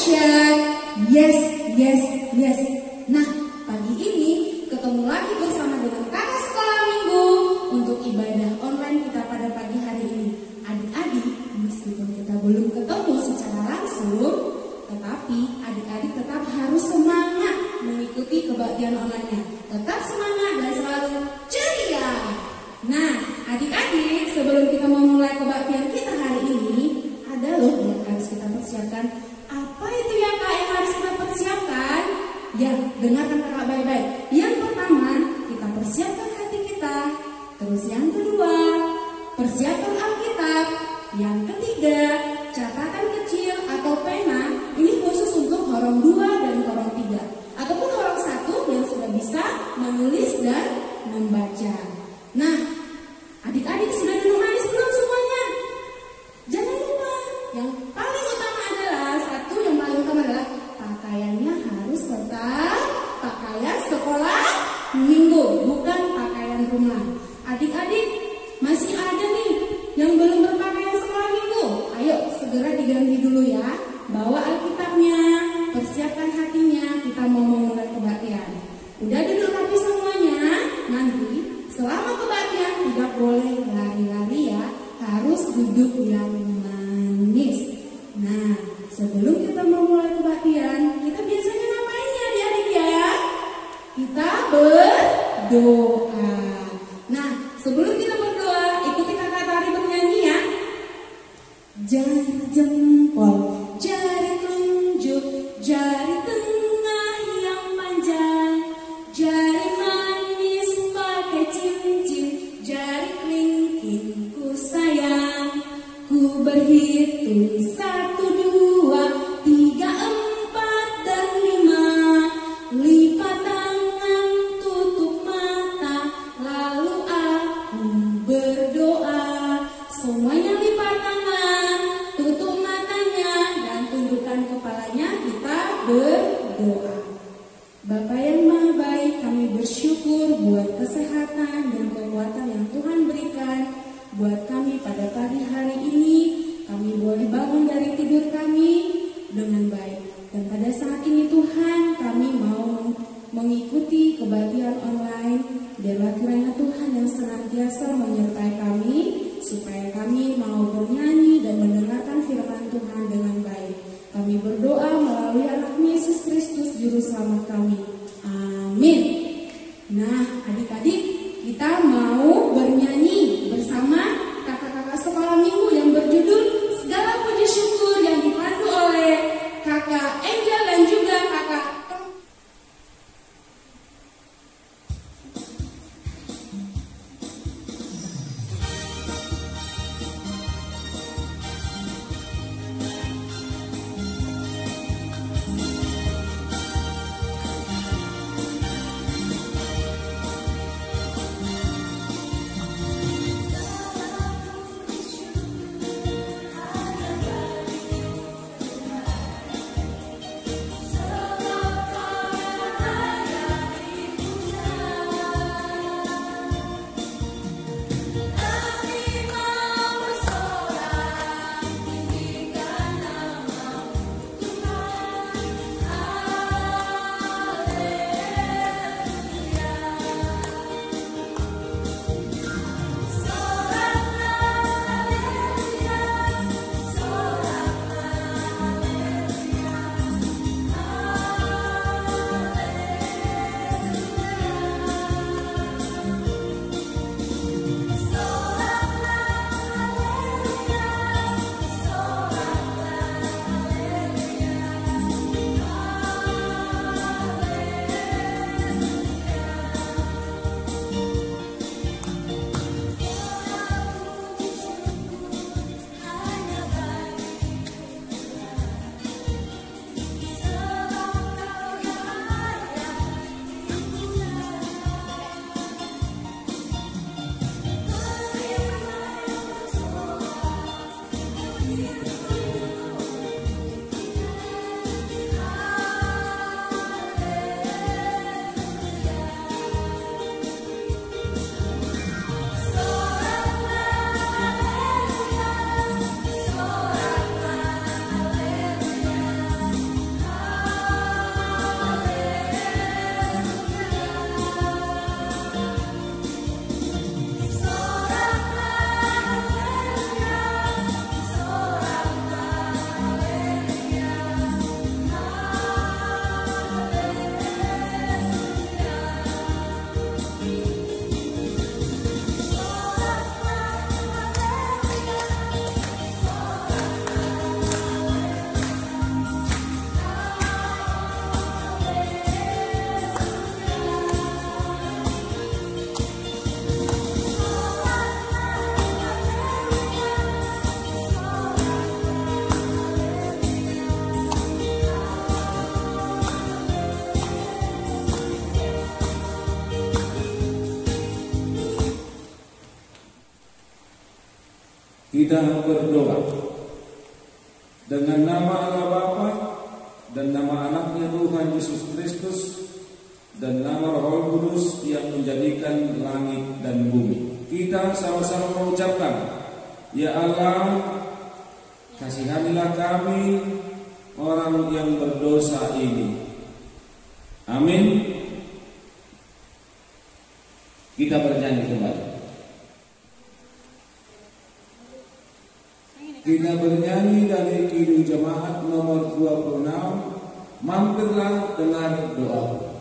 dahsyat. Yes, yes, yes. Nah, pagi ini ketemu lagi bersama dengan kakak sekolah minggu untuk ibadah online kita pada pagi hari ini. Adik-adik, meskipun kita belum ketemu secara langsung, tetapi adik-adik tetap harus semangat mengikuti kebaktian online-nya. Tetap semangat dan selalu ceria. Nah, adik-adik, sebelum kita memulai kebaktian kita hari ini, ada loh yang harus kita persiapkan. Apa itu ya kak yang harus kita persiapkan? Ya, dengarkan kakak baik-baik. Yang pertama, kita persiapkan hati kita. Terus yang kedua, persiapkan Alkitab. Yang ketiga, catatan kecil atau pena. Ini khusus untuk horong 2 dan horong 3. Ataupun horong 1 yang sudah bisa menulis dan membaca. Nah, adik-adik sudah minum manis belum semuanya? Jangan lupa, yang paling utama adalah pakaiannya harus tetap pakaian sekolah minggu, bukan pakaian rumah. Adik-adik, masih ada nih yang belum berpakaian sekolah minggu. Ayo segera diganti dulu ya. Bawa Alkitabnya, persiapkan hatinya, kita mau memulai kebaktian. Udah duduk rapi semuanya. Nanti selama kebaktian tidak boleh lari-lari ya, harus duduk yang manis. Nah, sebelum kita memulai kebaktian, kita biasanya ngapain ya adik-adik ya? Kita berdoa. Nah, sebelum kita berdoa, ikuti kakak tari bernyanyi ya. Jari jempol, jari telunjuk, jari tengah yang panjang, jari manis pakai cincin, jari kelingking ku sayang. Ku berhitung 1, 2, 3, 4, dan 5. Lipat tangan, tutup mata, lalu aku berdoa. Semuanya lipat tangan, tutup matanya, dan tundukkan kepalanya, kita berdoa. Bapa yang Maha Baik, kami bersyukur buat kesehatan dan kekuatan yang Tuhan berikan buat kami pada pagi hari ini. Kami boleh bangun dari tidur kami dengan baik. Dan pada saat ini Tuhan, kami mau mengikuti kebaktian online. Biarlah kiranya Tuhan yang senantiasa menyertai kami, supaya kami mau bernyanyi dan mendengarkan firman Tuhan dengan baik. Kami berdoa melalui anak Yesus Kristus, Juru Selamat kami. Amin. Nah, adik-adik, kita mau bernyanyi bersama kakak-kakak sekolah minggu yang berjudul Segala Puji Syukur, yang dipandu oleh kakak Angel dan juga kakak Kita berdoa dengan nama Allah Bapa dan nama anaknya Tuhan Yesus Kristus dan nama Roh Kudus yang menjadikan langit dan bumi. Kita sama-sama mengucapkan, ya Allah, kasihanilah kami orang yang berdosa ini. Amin. Kita bernyanyi kembali. Kita bernyanyi dari Kidung Jemaat nomor 26, Mampirlah dengar doa.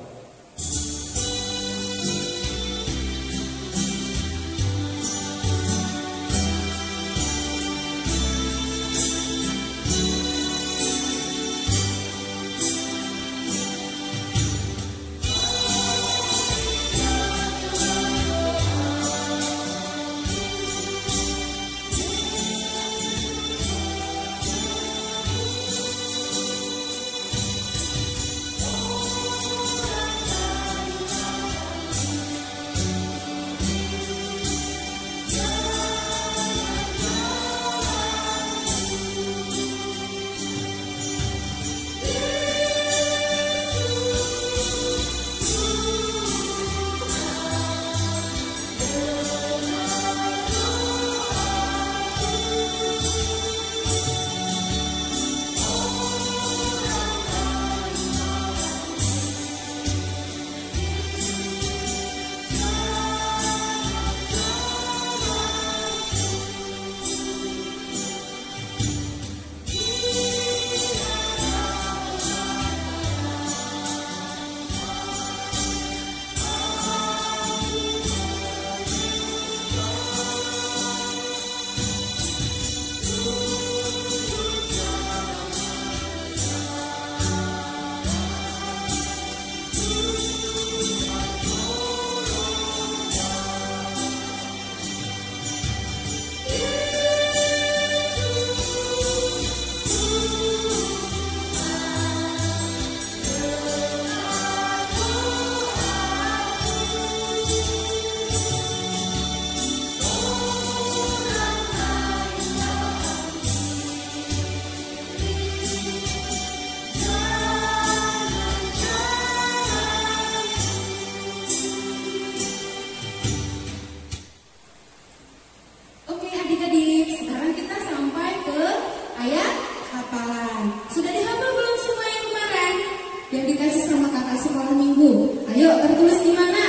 Ayo tertulis di mana?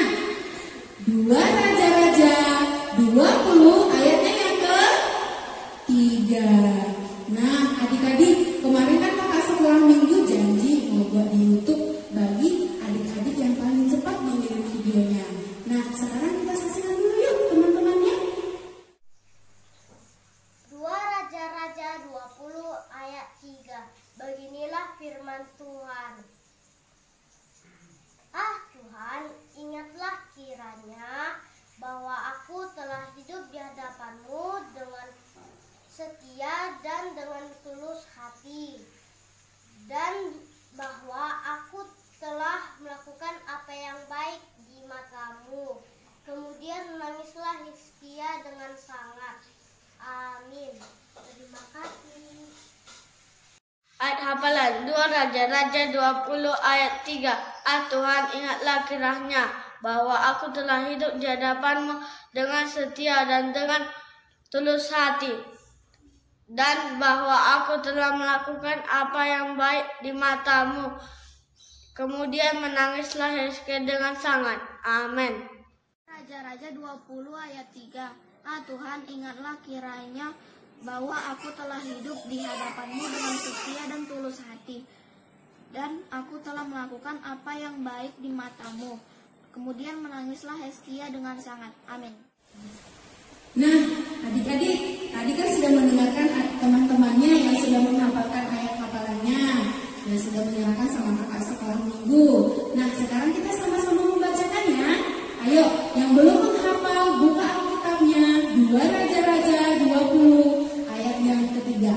2 Raja-Raja 20 ayatnya yang ke-3. Nah, adik-adik, kemarin kan kakak sekolah minggu janji mau buat di YouTube bagi adik-adik yang paling cepat mengirim videonya. Nah, sekarang kita saksikan dulu yuk teman-temannya. 2 Raja-Raja 20 ayat 3. Beginilah firman Tuhan. Tuhan, ingatlah kiranya bahwa aku telah hidup di hadapan-Mu dengan setia dan dengan tulus hati, dan bahwa aku telah melakukan apa yang baik di mata-Mu. Kemudian menangislah Hizkia dengan sangat. Amin. Terima kasih. Ayat hafalan 2 Raja-Raja 20 ayat 3. Tuhan, ingatlah kiranya bahwa aku telah hidup di hadapan-Mu dengan setia dan dengan tulus hati, dan bahwa aku telah melakukan apa yang baik di mata-Mu. Kemudian menangislah Hizkia dengan sangat. Amin. Raja-Raja 20 ayat 3. Tuhan, ingatlah kiranya bahwa aku telah hidup di hadapan-Mu dengan setia dan tulus hati, dan aku telah melakukan apa yang baik di mata-Mu. Kemudian menangislah Hizkia dengan sangat. Amin. Nah, adik-adik, tadi kan sudah mendengarkan teman-temannya yang sudah menghafalkan ayat hafalannya, yang sudah menyerahkan sama kakak sekolah minggu. Nah, sekarang kita sama-sama membacakannya. Ayo, yang belum menghafal, buka Alkitabnya. 2 Raja-Raja 20 ayat yang ketiga.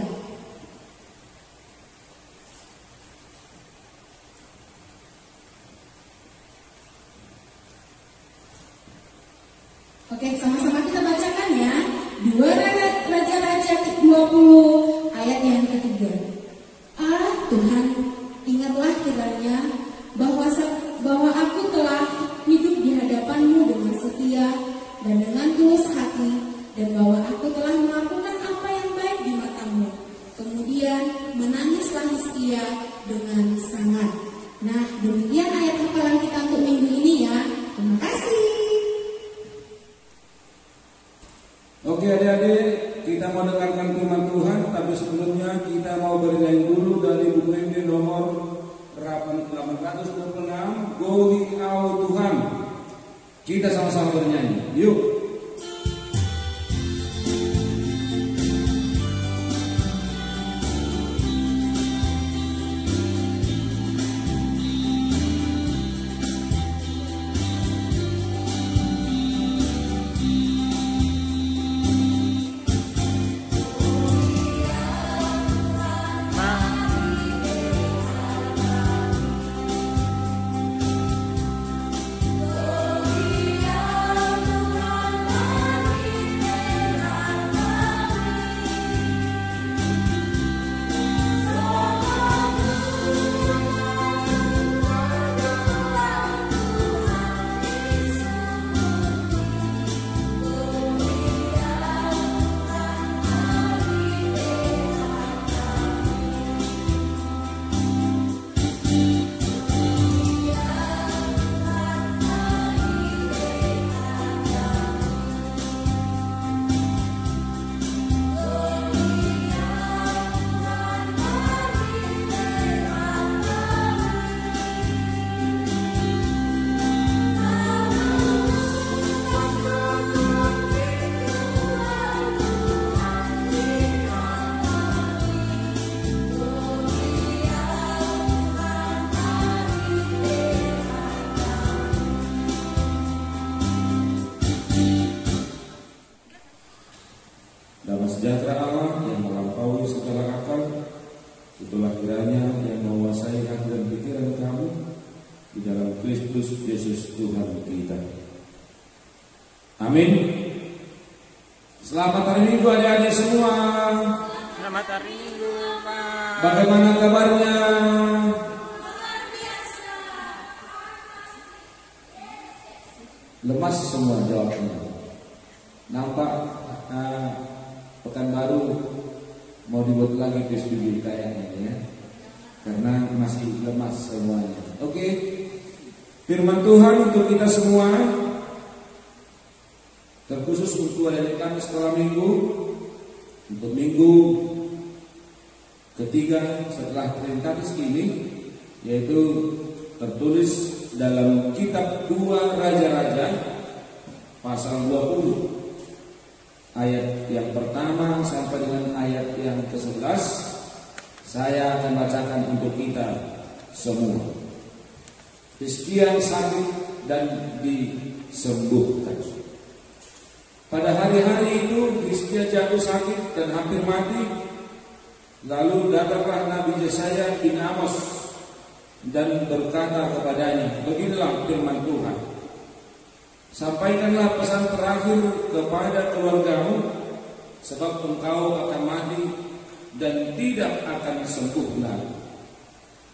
Oke, sama-sama kita bacakan ya. 2 Raja-Raja 20 ayat yang ketiga. Tuhan, ingatlah kiranya bahwa aku telah hidup di hadapan-Mu dengan setia dan dengan tulus hati, dan bahwa aku telah melakukan apa yang baik di mata-Mu. Kemudian menangislah Hizkia dengan sangat. Nah, demikian ayat hafalan kita untuk minggu ini ya. Terima kasih. Oke adik-adik, kita mau dengarkan firman Tuhan, tapi sebelumnya kita mau bernyanyi dulu dari buku ini nomor 826, Go Out Tuhan. Kita sama-sama bernyanyi, yuk. Sejahtera Allah yang melampaui segala akal, itulah kiranya yang menguasai hati dan pikiran kamu di dalam Kristus Yesus Tuhan kita. Amin. Selamat hari Minggu adik-adik semua. Selamat hari Minggu, Pak. Bagaimana kabarnya? Luar biasa. Lemas semua jawabnya. Nampak pekan baru mau dibuat lagi PSBB kayaknya ya, karena masih lemas semuanya. Oke, firman Tuhan untuk kita semua, terkhusus untuk adik kami sekolah minggu, untuk minggu ketiga setelah Trinitatis ini, yaitu tertulis dalam kitab 2 Raja-Raja pasal 20 ayat yang pertama sampai dengan ayat yang ke-11. Saya akan bacakan untuk kita semua. Hizkia sakit dan disembuhkan. Pada hari-hari itu Hizkia jatuh sakit dan hampir mati. Lalu datanglah Nabi Yesaya bin Amos dan berkata kepadanya, beginilah firman Tuhan, sampaikanlah pesan terakhir kepada keluargamu, sebab engkau akan mati dan tidak akan sembuh lagi.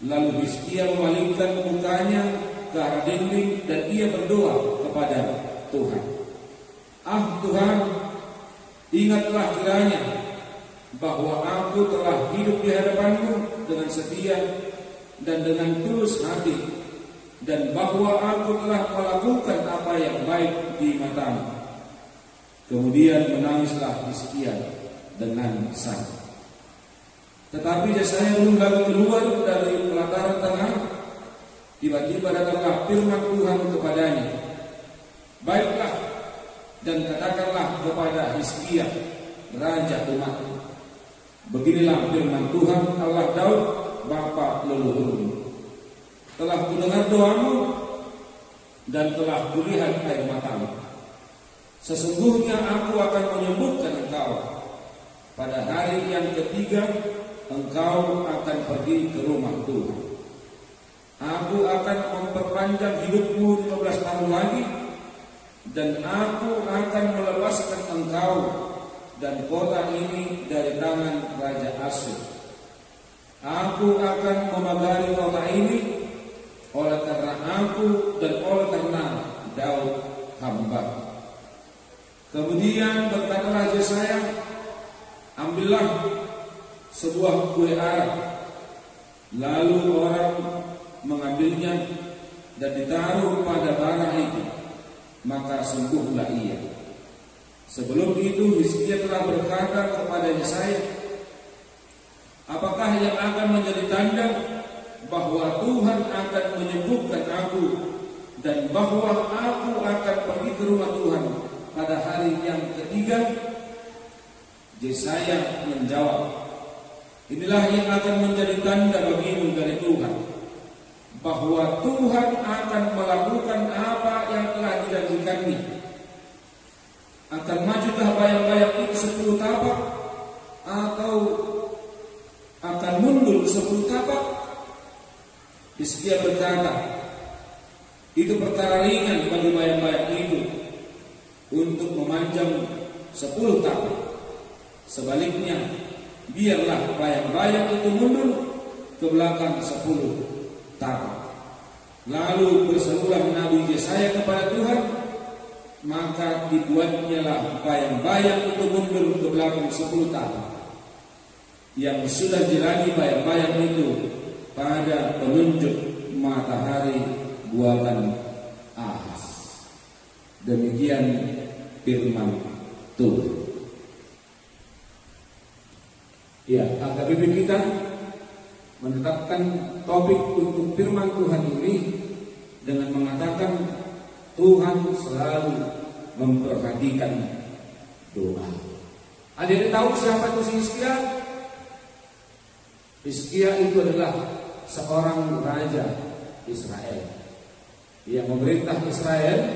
Lalu Hizkia memalingkan mukanya ke arah dinding dan ia berdoa kepada Tuhan. Tuhan, ingatlah kiranya bahwa aku telah hidup di hadapan-Mu dengan setia dan dengan tulus hati, dan bahwa aku telah melakukan apa yang baik di mata-Mu. Kemudian menangislah Hizkia dengan sangat. Tetapi Yesaya belum lagi keluar dari pelataran tengah, tiba-tiba datanglah firman Tuhan kepadanya, baiklah dan katakanlah kepada Hizkia, raja umat-Ku, beginilah firman Tuhan Allah Daud, bapa leluhurmu. Telah kudengar doamu dan telah kulihat air matamu. Sesungguhnya aku akan menyembuhkan engkau. Pada hari yang ketiga engkau akan pergi ke rumah Tuhan. Aku akan memperpanjang hidupmu 15 tahun lagi, dan aku akan melepaskan engkau dan kota ini dari tangan Raja Asyur. Aku akan memagari kota ini oleh karena aku dan oleh karena Daud hamba. Kemudian berkatalah Yesaya, ambillah sebuah kue ara. Lalu orang mengambilnya dan ditaruh pada bara itu, maka sembuhlah ia. Sebelum itu Hizkia telah berkata kepada Yesaya, apakah yang akan menjadi tanda bahwa Tuhan akan menyembuhkan aku dan bahwa aku akan pergi ke rumah Tuhan pada hari yang ketiga? Yesaya menjawab, inilah yang akan menjadi tanda bagimu dari Tuhan, bahwa Tuhan akan melakukan apa yang telah dijanjikannya. Akan majukah bayang-bayang itu 10 tapak, atau akan mundur 10 tapak? Hizkia berkata, itu perkara ringan bagi bayang-bayang itu untuk memanjang 10 tapak. Sebaliknya, biarlah bayang-bayang itu mundur ke belakang 10 tapak. Lalu berserulah Nabi Yesaya kepada Tuhan, maka dibuatnyalah bayang-bayang itu mundur ke belakang 10 tapak, yang sudah jalani bayang-bayang itu pada penunjuk matahari buatan Ahaz. Demikian firman Tuhan. Ya, HKBP kita menetapkan topik untuk firman Tuhan ini dengan mengatakan Tuhan selalu memperhatikan doa. Adik-adik tahu siapa itu Hizkia? Hizkia itu adalah seorang raja Israel yang memerintah Israel,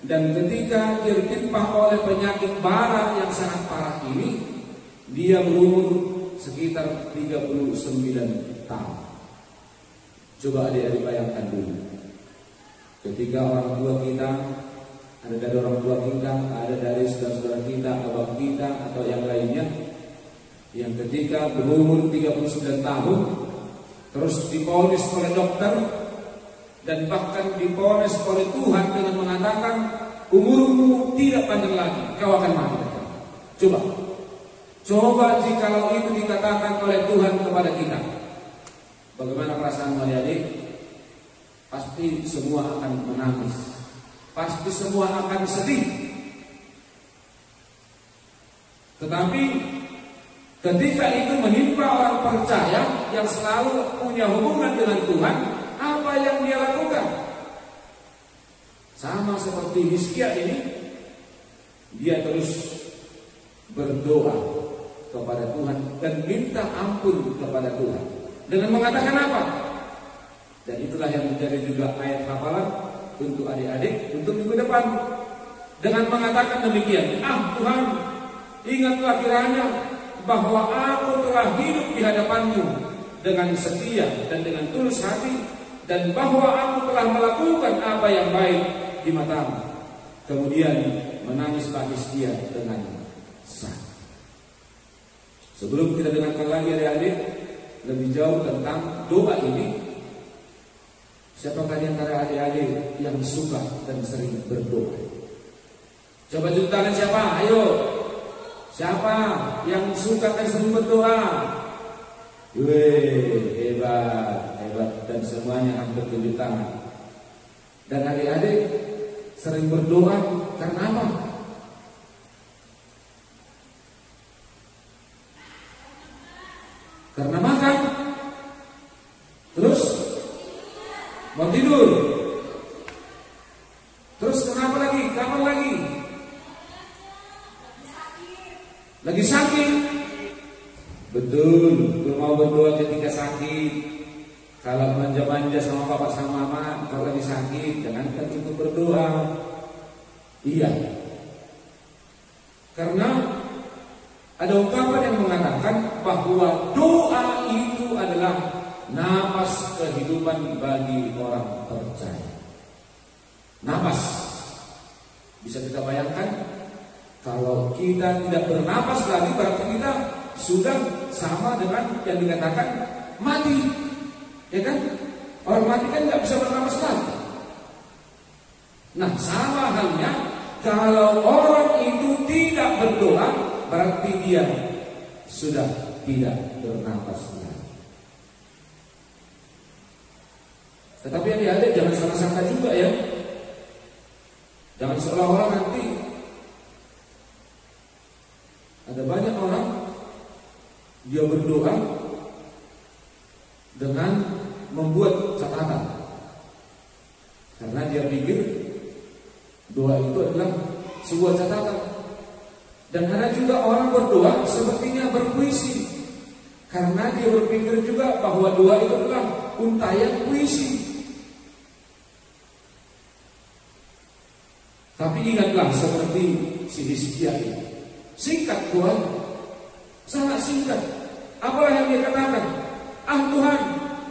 dan ketika dia ditimpa oleh penyakit bara yang sangat parah ini, dia berumur sekitar 39 tahun. Coba adik-adik bayangkan dulu, ketika orang tua kita, ada dari orang tua kita, ada dari saudara-saudara kita, abang kita, atau yang lainnya, yang ketika berumur 39 tahun terus diponis oleh dokter dan bahkan diponis oleh Tuhan dengan mengatakan umurmu tidak panjang lagi, kau akan mati. Coba jikalau itu dikatakan oleh Tuhan kepada kita, bagaimana perasaan adik-adik? Pasti semua akan menangis, pasti semua akan sedih. Tetapi ketika itu menimpa orang percaya yang selalu punya hubungan dengan Tuhan, apa yang dia lakukan? Sama seperti Hizkia ini, dia terus berdoa kepada Tuhan dan minta ampun kepada Tuhan dengan mengatakan apa? Dan itulah yang menjadi juga ayat hafalan untuk adik-adik untuk minggu depan, dengan mengatakan demikian, Tuhan, ingatlah kiranya bahwa aku telah hidup di hadapan-Mu dengan setia dan dengan tulus hati, dan bahwa aku telah melakukan apa yang baik di mata-Mu. Kemudian menangislah Hizkia dengan sah. Sebelum kita dengarkan lagi adik-adik lebih jauh tentang doa ini, siapakah di antara adik-adik yang suka dan sering berdoa? Coba tunjuk tangan siapa? Ayo. Siapa yang suka dan sering berdoa? Hebat. Dan semuanya hampir tunjuk tangan. Dan adik-adik sering berdoa karena apa? Karena makan. Terus mau tidur. Terus kenapa lagi? Kapan lagi? Lagi sakit. Betul, mau berdoa ketika sakit. Kalau manja-manja sama bapak sama mama, kalau lagi sakit, jangankan untuk berdoa. Iya. Karena ada ungkapan yang mengatakan bahwa doa itu adalah napas kehidupan bagi orang percaya. Napas. Bisa kita bayangkan Kalau kita tidak bernapas lagi, berarti kita sudah sama dengan yang dikatakan mati. Ya kan? Orang mati kan nggak bisa bernapas lagi. Nah, sama halnya kalau orang itu tidak berdoa, berarti dia sudah tidak bernapas lagi. Tetapi adik-adik jangan salah sangka juga ya. Jangan seolah-olah nanti ada banyak orang dia berdoa dengan membuat catatan, karena dia pikir doa itu adalah sebuah catatan. Dan ada juga orang berdoa sepertinya berpuisi, karena dia berpikir juga bahwa doa itu adalah untayan puisi. Tapi ingatlah seperti si Hizkia ini, singkat doa, sangat singkat. Apa yang dia katakan? Ah Tuhan,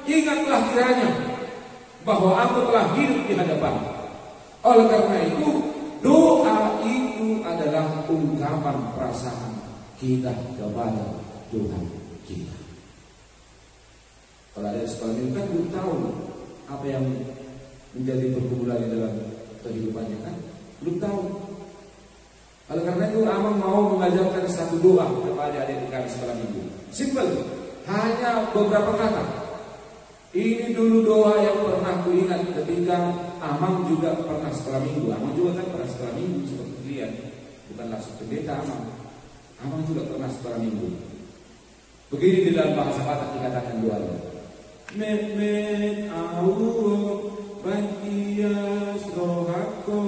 ingatlah kiranya bahwa aku telah hidup di hadapan. Oleh karena itu, doa itu adalah ungkapan perasaan kita kepada Tuhan kita. Kalau ada sekolah ini kan belum tahu apa yang menjadi pergumulan dalam kehidupannya kan, belum tahu. Oleh karena itu, Amang mau mengajarkan satu doa kepada adik-adik kami sekolah minggu. Simple, hanya beberapa kata. Ini dulu doa yang pernah kuingat ketika Amang juga pernah sekolah minggu. Amang juga kan pernah sekolah minggu seperti kalian, bukan langsung pendeta Amang. Amang juga pernah sekolah minggu. Begini di dalam bahasa Batak dikatakan doanya. Mehmet awo bantias rohako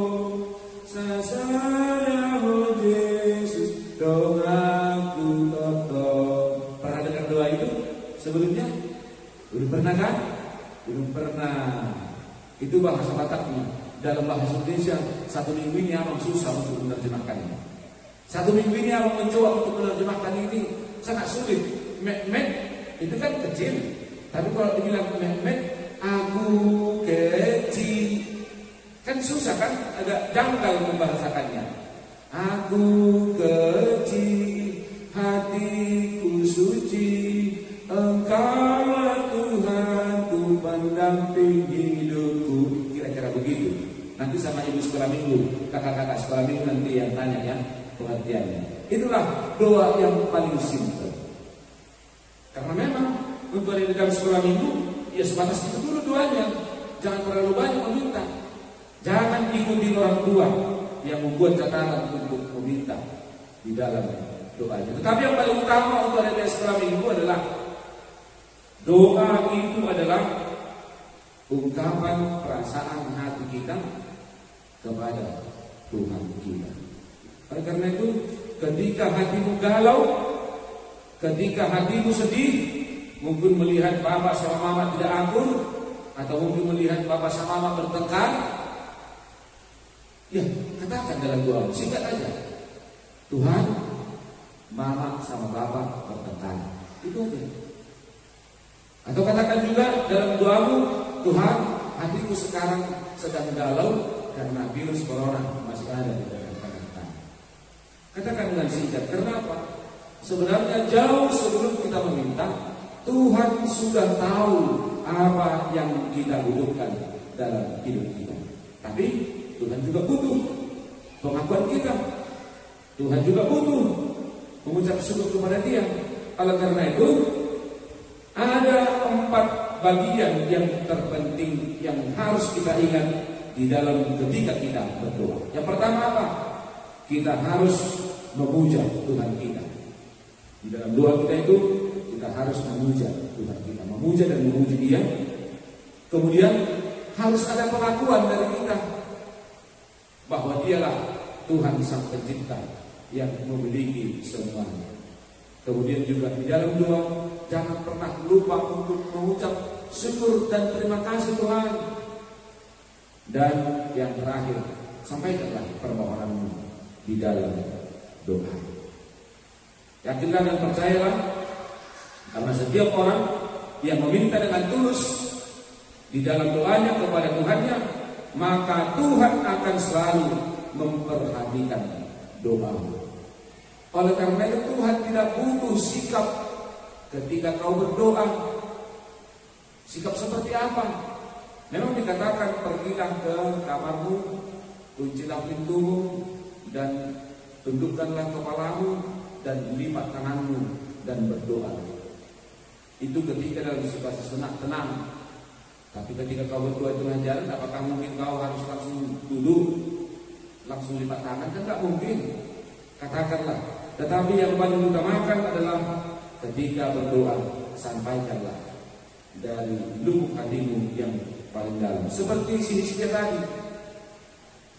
sasara ho Yesus doaku toto. Pernah dengar doa itu sebelumnya? Belum pernah kan? Belum pernah. Itu bahasa Bataknya. Dalam bahasa Indonesia, satu minggu ini Amang susah untuk menerjemahkannya. Satu minggu ini Amang mencoba untuk menerjemahkan ini sangat sulit. Mehmet itu kan kecil, tapi kalau dibilang Mehmet aku kecil kan susah kan, agak janggal membahasakannya. Aku kecil, hatiku suci, Engkaulah Tuhanku, pendamping hidupku. Kira-kira begitu. Nanti sama ibu sekolah minggu, kakak-kakak sekolah minggu nanti yang tanya ya pengertiannya. Itulah doa yang paling simpel. Karena memang untuk ada di dalam sekolah minggu, ya sebatas itu dulu doanya. Jangan terlalu banyak meminta. Jangan ikuti orang tua yang membuat catatan untuk meminta di dalam doanya. Tetapi yang paling utama untuk ada di sekolah minggu adalah doa itu adalah ungkapan perasaan hati kita kepada Tuhan kita. Oleh karena itu, ketika hatimu galau, ketika hatimu sedih, mungkin melihat bapak sama mama tidak akur, atau mungkin melihat bapak sama mama bertengkar, ya katakan dalam doa, singkat aja, Tuhan, mama sama bapak bertengkar. Itu aja. Atau katakan juga dalam doamu, Tuhan, hatiku sekarang sedang galau karena virus corona masih ada di dalam tangan. Katakan dengan singkat. Kenapa? Sebenarnya jauh sebelum kita meminta, Tuhan sudah tahu apa yang kita butuhkan dalam hidup kita. Tapi Tuhan juga butuh pengakuan kita. Tuhan juga butuh mengucap syukur kepada Dia. Oleh karena itu, ada 4 bagian yang terpenting yang harus kita ingat di dalam ketika kita berdoa. Yang pertama apa? Kita harus memuja Tuhan kita. Di dalam doa kita itu kita harus memuja Tuhan kita, memuja dan memuji Dia. Kemudian harus ada pengakuan dari kita bahwa Dialah Tuhan Sang Pencipta yang memiliki semuanya. Kemudian juga di dalam doa jangan pernah lupa untuk mengucap syukur dan terima kasih Tuhan. Dan yang terakhir, sampaikanlah permohonanmu di dalam doa. Yakinlah dan percayalah, karena setiap orang yang meminta dengan tulus di dalam doanya kepada Tuhannya, maka Tuhan akan selalu memperhatikan doa. Oleh karena itu Tuhan tidak butuh sikap ketika kau berdoa. Sikap seperti apa? Memang dikatakan pergilah ke kamarmu, kuncilah pintumu, dan tundukkanlah kepalamu dan lipat tanganmu dan berdoa. Itu ketika dalam situasi tenang. Tapi ketika kau berdoa di tengah jalan, apakah mungkin kau harus langsung duduk, langsung lipat tangan? Kan tidak mungkin. Katakanlah. Tetapi yang paling utamakan adalah ketika berdoa, sampaikanlah dari lubuk hatimu yang paling dalam. Seperti si Hizkia tadi,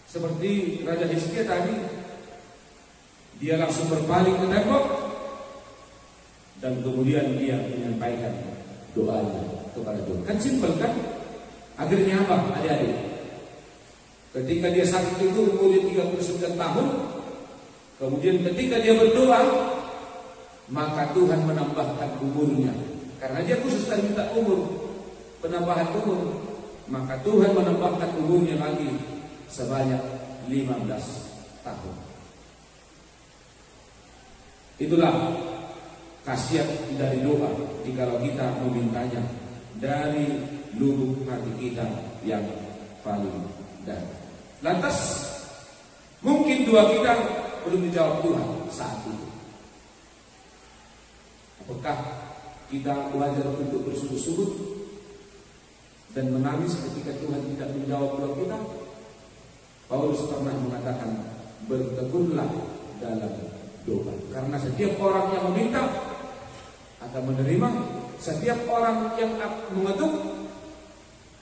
seperti Raja Hizkia tadi, dia langsung berpaling ke tembok dan kemudian dia menyampaikan doanya kepada Tuhan. Kan simpel kan? Akhirnya apa adik-adik? Ketika dia sakit itu umurnya 39 tahun, kemudian ketika dia berdoa, maka Tuhan menambahkan umurnya. Karena dia khusus tadi minta umur, penambahan umur, maka Tuhan menambahkan umurnya lagi sebanyak 15 tahun. Itulah khasiat dari doa jikalau kita memintanya dari lubuk hati kita yang paling dalam. Lantas mungkin doa kita belum dijawab Tuhan saat itu. Apakah kita belajar untuk bersungut-sungut dan menangis ketika Tuhan tidak menjawab doa kita? Paulus pernah mengatakan, bertekunlah dalam doa. Karena setiap orang yang meminta akan menerima, setiap orang yang mengetuk,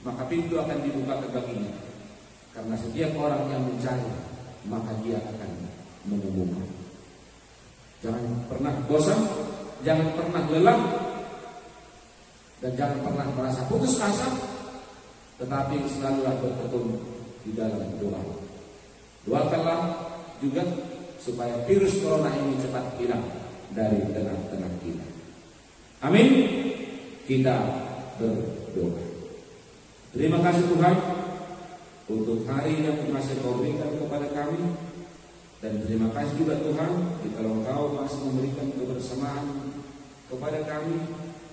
maka pintu akan dibuka baginya. Karena setiap orang yang mencari, maka dia akan menemukan. Jangan pernah bosan, jangan pernah lelah, dan jangan pernah merasa putus asa, tetapi selalulah bertekun di dalam doa. Doakanlah juga supaya virus corona ini cepat hilang dari tengah-tengah kita. Amin. Kita berdoa. Terima kasih Tuhan untuk hari yang masih Kau berikan kepada kami, dan terima kasih juga Tuhan jikalau Engkau masih memberikan kebersamaan kepada kami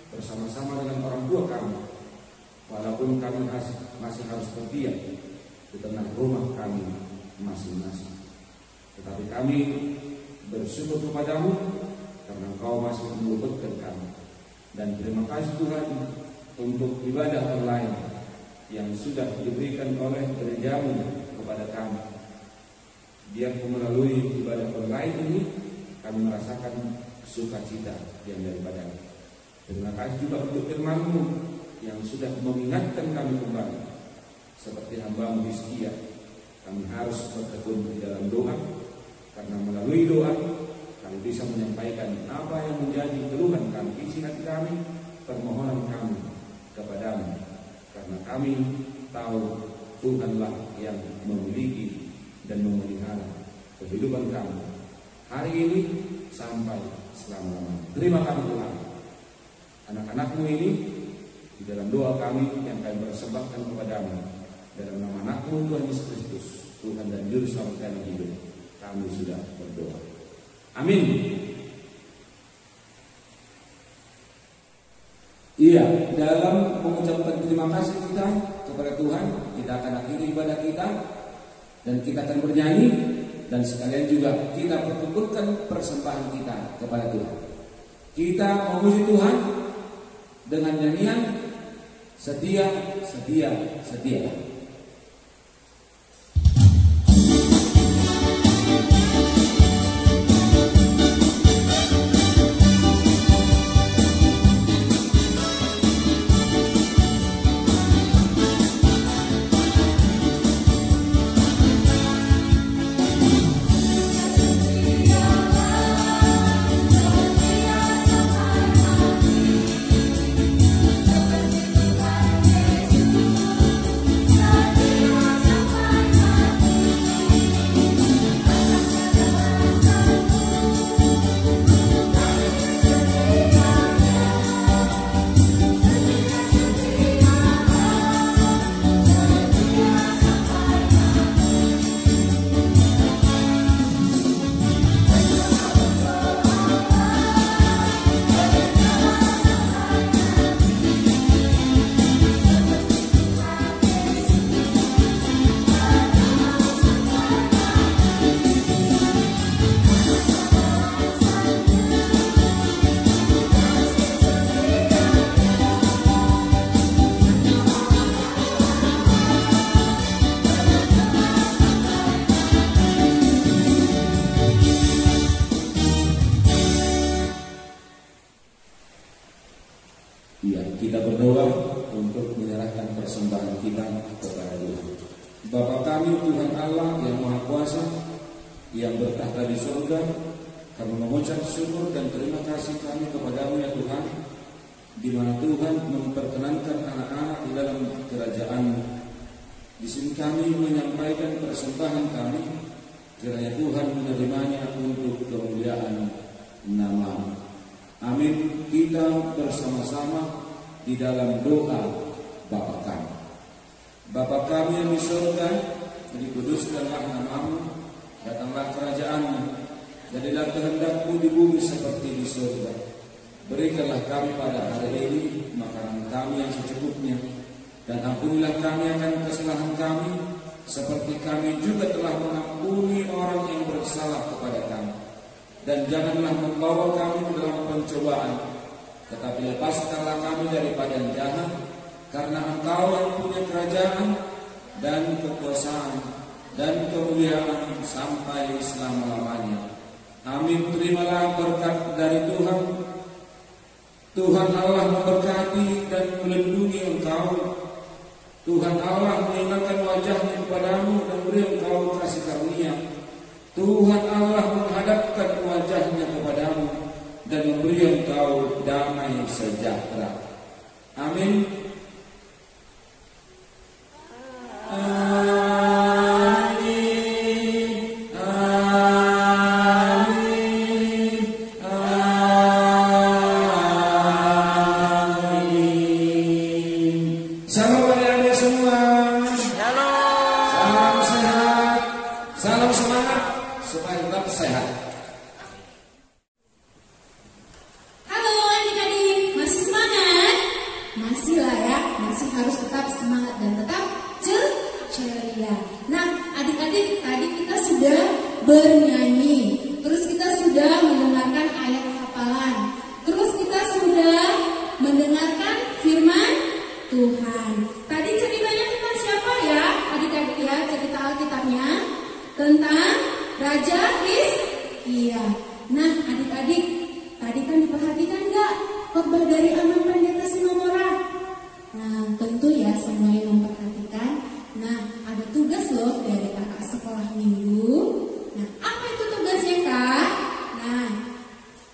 bersama-sama dengan orang tua kami, walaupun kami masih harus berdiam di tengah rumah kami masing-masing. Tetapi kami bersyukur kepadamu karena Engkau masih menyebutkan kami. Dan terima kasih Tuhan untuk ibadah online yang sudah diberikan oleh gerejamu kepada kami. Biarpun melalui ibadah online ini kami merasakan sukacita yang daripada-Mu. Terima kasih juga untuk firman-Mu yang sudah mengingatkan kami kembali. Seperti hamba-Mu Hizkia, kami harus bertekun di dalam doa, karena melalui doa kami bisa menyampaikan apa yang menjadi keluhan kami, isi hati kami, permohonan kami kepada-Mu. Karena kami tahu Tuhanlah yang memiliki dan memelihara kehidupan kami hari ini sampai selama-lamanya. Terima kasih Tuhan. Anak-anak-Mu ini di dalam doa kami yang kami persembahkan kepada-Mu, dalam nama anak-Mu Tuhan Yesus Kristus, Tuhan dan Juru Selamat kami hidup, kami sudah berdoa. Amin. Iya, dalam mengucapkan terima kasih kita kepada Tuhan, kita akan akhiri ibadah kita dan kita akan bernyanyi, dan sekalian juga kita pertukurkan persembahan kita kepada Tuhan. Kita memuji Tuhan dengan nyanyian Setia, Setia, Setia. Setia kita kepada Tuhan. Bapa kami Tuhan Allah yang Maha Kuasa, yang bertahta di surga, kami mengucap syukur dan terima kasih kami kepadamu ya Tuhan, di mana Tuhan memperkenankan anak-anak di dalam kerajaan-Mu. Di sini kami menyampaikan persembahan kami, kiranya Tuhan menerimanya untuk kemuliaan nama-Mu. Amin. Kita bersama-sama di dalam doa Bapa kami. Bapa kami yang di surga, dikuduskanlah nama-Mu, datanglah kerajaan-Mu, jadilah kehendak-Mu di bumi seperti di surga. Berikanlah kami pada hari ini makanan kami yang secukupnya, dan ampunilah kami akan kesalahan kami, seperti kami juga telah mengampuni orang yang bersalah kepada kami. Dan janganlah membawa kami ke dalam pencobaan, tetapi lepaskanlah kami daripada yang jahat, karena Engkau yang punya kerajaan dan kekuasaan dan kemuliaan sampai selama-lamanya. Amin. Terimalah berkat dari Tuhan. Tuhan Allah memberkati dan melindungi engkau. Tuhan Allah menyilangkan wajahnya kepadamu dan beri engkau kasih karunia. Tuhan Allah menghadapkan wajahnya kepadamu dan memberi engkau damai sejahtera. Amin. Amin. Amin. Amin. Salam adik-adik semua. Salam sehat. Salam semangat supaya tetap sehat. Halo adik-adik, masih semangat? Masih lah ya, masih harus tetap semangat dan tetap ceria. Nah, adik-adik, tadi kita sudah bernyanyi, terus kita sudah mendengarkan ayat hafalan, terus kita sudah mendengarkan firman Tuhan. Tadi ceritanya tentang siapa ya, adik-adik ya? Cerita Alkitabnya tentang Raja Hizkia. Nah, adik-adik, tadi kan diperhatikan nggak khotbah dari Aman Pendeta Simamora? Nah, tentu ya semuanya memperhatikan. Nah, ada tugas loh dari kakak sekolah minggu. Nah, apa itu tugasnya kak? Nah,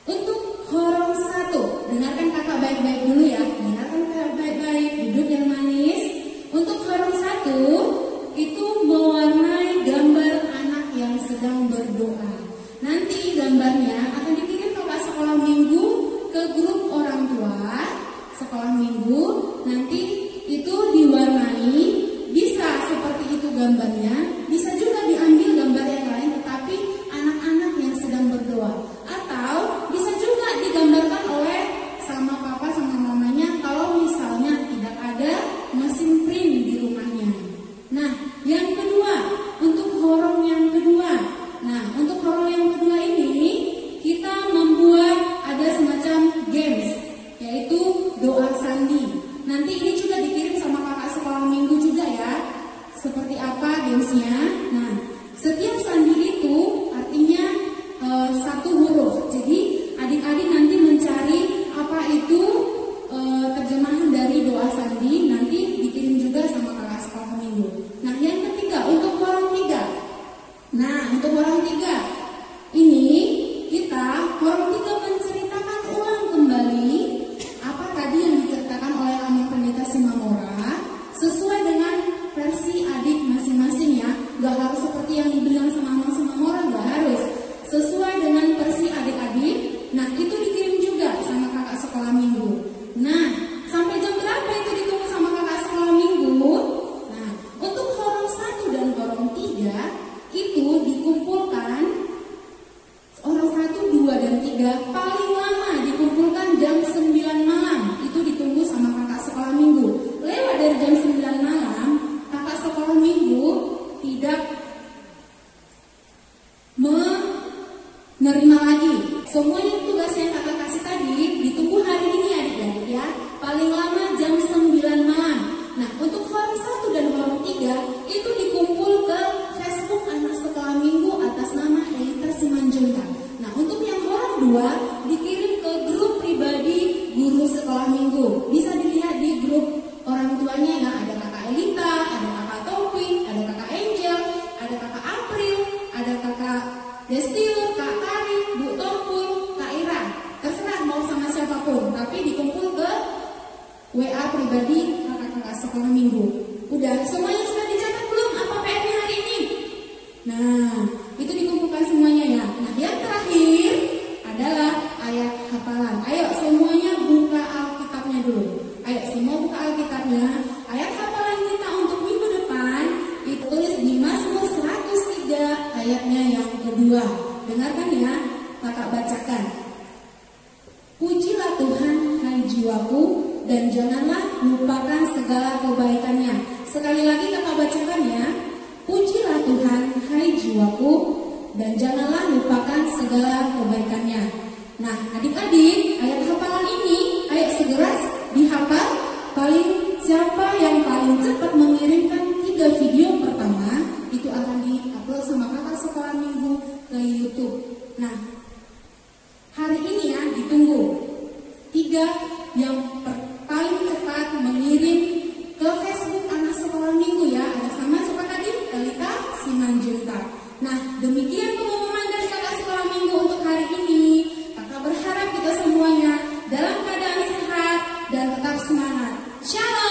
untuk horor 1, dengarkan kakak baik-baik dulu ya. Dengarkan kakak baik-baik, duduk yang manis. Untuk horor 1, itu mewarnai gambar anak yang sedang berdoa. Nanti gambarnya akan dikirim kakak sekolah minggu ke grup orang tua sekolah minggu. Nanti itu diwarnai, bisa seperti itu gambarnya, bisa juga diambil gambar yang lain tetapi anak-anak yang sedang berdoa, atau bisa juga digambarkan oleh sama papa sama mamanya kalau misalnya tidak ada mesin print di rumahnya. Nah, yang kedua, untuk horor yang kedua. Nah, untuk horor yang kedua ini kita membuat ada semacam games, yaitu doa sandi. Nanti ini juga dikirim sama kakak sekolah minggu juga ya. Seperti apa gamesnya? Nah, setiap sandi itu artinya satu huruf. Jadi adik-adik nanti mencari apa itu terjemahan dari doa sandi. Nanti dikirim juga sama kakak sekolah minggu. Nah, yang ketiga untuk orang 3. Nah, untuk orang 3 ini kita orang 3 menceritakan ulang kembali apa tadi yang diceritakan oleh Aman Pendeta Simamora sesuai dengan versi adik masing-masing ya. Gak harus seperti yang dibilang sama Aman Simamora, gak harus. Sesuai dengan versi adik-adik. Nah, itu dikirim juga sama kakak sekolah minggu. Nah, sampai jam berapa itu ditunggu sama kakak sekolah minggu? Nah, untuk horor 1 dan horor 3 itu dikumpulkan horor 1, 2, dan 3 paling lama dikumpulkan jam 9 malam. Itu ditunggu sama kakak sekolah minggu. Lewat dari jam 9 malam, kakak sekolah minggu tidak menerima lagi. Semuanya tugas yang kakak kasih tadi ditunggu hari ini adik-adik ya. Paling lama jam 9 malam. Nah, untuk horor 1 dan horor 3 itu dikumpul ke Facebook anak sekolah minggu atas nama Elita Simanjuntak. Nah, untuk yang horor 2 dikirim ke grup pribadi guru sekolah minggu. Bisa dilihat di grup orang tuanya ya, ada kakak Elita, ya, kakak bacakan. Pujilah Tuhan, hai jiwaku, dan janganlah lupakan segala kebaikannya. Sekali lagi kakak bacakan ya. Pujilah Tuhan, hai jiwaku, dan janganlah lupakan segala kebaikannya. Nah, adik-adik, ayat hafalan ini, ayo segera dihafal. Siapa yang paling cepat mengirimkan 3 video pertama, itu akan di-upload sama kakak sekolah minggu ke YouTube. Nah, hari ini ya, ditunggu 3 yang paling cepat mengirim ke Facebook anak sekolah minggu ya. Ada sama siapa tadi? Elita Simanjuntak. Nah, demikian pengumuman dari kakak sekolah minggu untuk hari ini. Kakak berharap kita semuanya dalam keadaan sehat dan tetap semangat. Shalom.